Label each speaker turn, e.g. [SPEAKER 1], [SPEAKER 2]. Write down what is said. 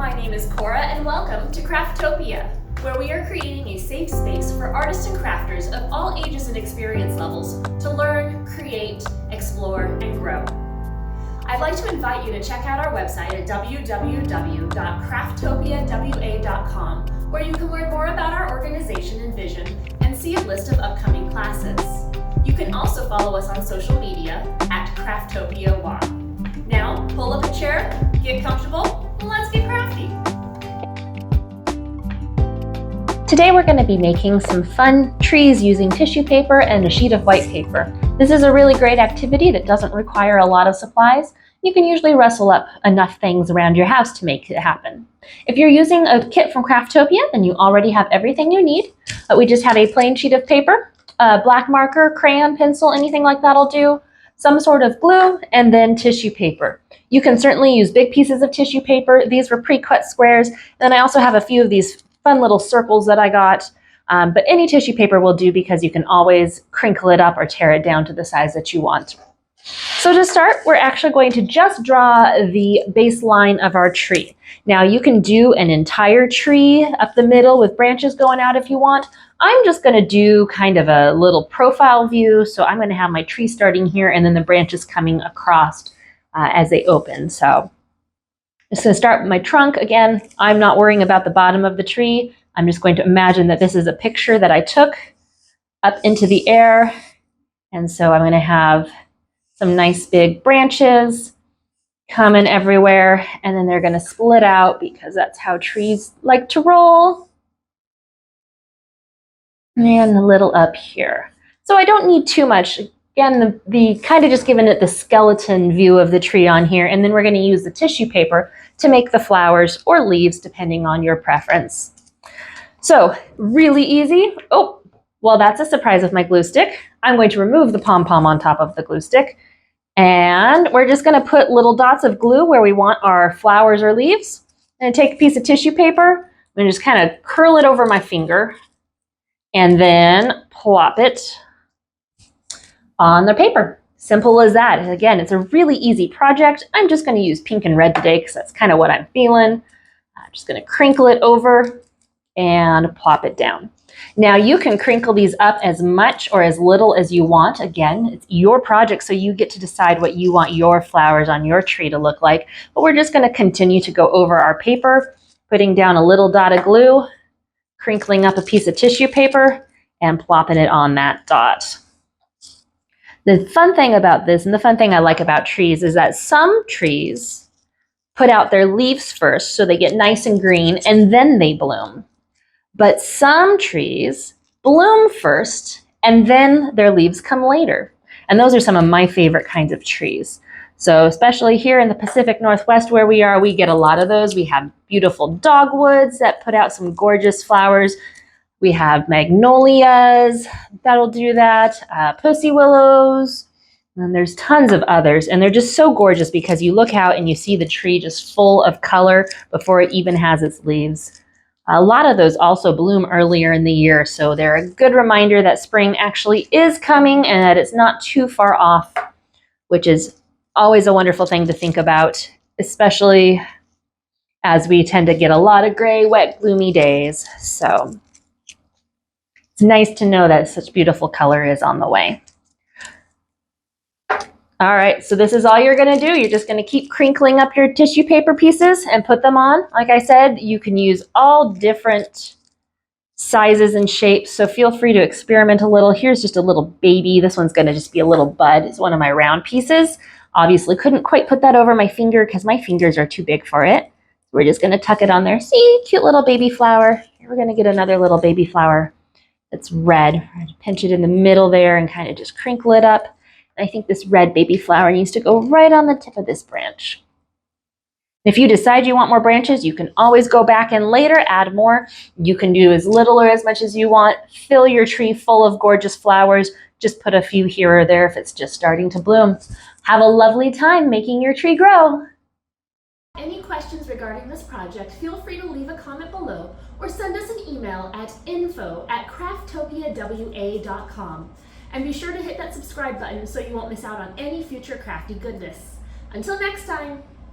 [SPEAKER 1] My name is Cora and welcome to Craftopia, where we are creating a safe space for artists and crafters of all ages and experience levels to learn, create, explore, and grow. I'd like to invite you to check out our website at www.crafttopiawa.com, where you can learn more about our organization and vision and see a list of upcoming classes. You can also follow us on social media at CrafttopiaWA. Now, pull up a chair, get comfortable, and let's get crafty.
[SPEAKER 2] Today we're going to be making some fun trees using tissue paper and a sheet of white paper. This is a really great activity that doesn't require a lot of supplies. You can usually rustle up enough things around your house to make it happen. If you're using a kit from Craftopia, then you already have everything you need. We just have a plain sheet of paper, a black marker, crayon, pencil, anything like that'll do, some sort of glue, and then tissue paper. You can certainly use big pieces of tissue paper. These were pre-cut squares. Then I also have a few of these fun little circles that I got, but any tissue paper will do because you can always crinkle it up or tear it down to the size that you want. So to start, we're actually going to just draw the baseline of our tree. Now you can do an entire tree up the middle with branches going out if you want. I'm just going to do kind of a little profile view. So I'm going to have my tree starting here and then the branches coming across as they open. So I'm just going to start with my trunk. Again, I'm not worrying about the bottom of the tree. I'm just going to imagine that this is a picture that I took up into the air. And so I'm going to have some nice big branches coming everywhere, and then they're going to split out because that's how trees like to roll. And a little up here. So I don't need too much. Again, the kind of just giving it the skeleton view of the tree on here, and then we're going to use the tissue paper to make the flowers or leaves depending on your preference. So really easy. Oh, well, that's a surprise with my glue stick. I'm going to remove the pom-pom on top of the glue stick. And we're just going to put little dots of glue where we want our flowers or leaves. And take a piece of tissue paper and just kind of curl it over my finger. And then plop it on the paper. Simple as that. And again, it's a really easy project. I'm just going to use pink and red today because that's kind of what I'm feeling. I'm just going to crinkle it over and plop it down. Now you can crinkle these up as much or as little as you want. Again, it's your project, so you get to decide what you want your flowers on your tree to look like. But we're just going to continue to go over our paper, putting down a little dot of glue, crinkling up a piece of tissue paper, and plopping it on that dot. The fun thing about this, and the fun thing I like about trees, is that some trees put out their leaves first, so they get nice and green, and then they bloom. But some trees bloom first and then their leaves come later. And those are some of my favorite kinds of trees. So especially here in the Pacific Northwest where we are, we get a lot of those. We have beautiful dogwoods that put out some gorgeous flowers. We have magnolias that'll do that, pussy willows, and there's tons of others. And they're just so gorgeous because you look out and you see the tree just full of color before it even has its leaves. A lot of those also bloom earlier in the year, so they're a good reminder that spring actually is coming and that it's not too far off, which is always a wonderful thing to think about, especially as we tend to get a lot of gray, wet, gloomy days. So it's nice to know that such beautiful color is on the way. All right, so this is all you're going to do. You're just going to keep crinkling up your tissue paper pieces and put them on. Like I said, you can use all different sizes and shapes, so feel free to experiment a little. Here's just a little baby. This one's going to just be a little bud. It's one of my round pieces. Obviously couldn't quite put that over my finger because my fingers are too big for it. We're just going to tuck it on there. See, cute little baby flower. Here we're going to get another little baby flower that's red. Pinch it in the middle there and kind of just crinkle it up. I think this red baby flower needs to go right on the tip of this branch. If you decide you want more branches, you can always go back and later add more. You can do as little or as much as you want. Fill your tree full of gorgeous flowers. Just put a few here or there if it's just starting to bloom. Have a lovely time making your tree grow.
[SPEAKER 1] Any questions regarding this project, feel free to leave a comment below or send us an email at info@crafttopiawa.com. And be sure to hit that subscribe button so you won't miss out on any future crafty goodness. Until next time!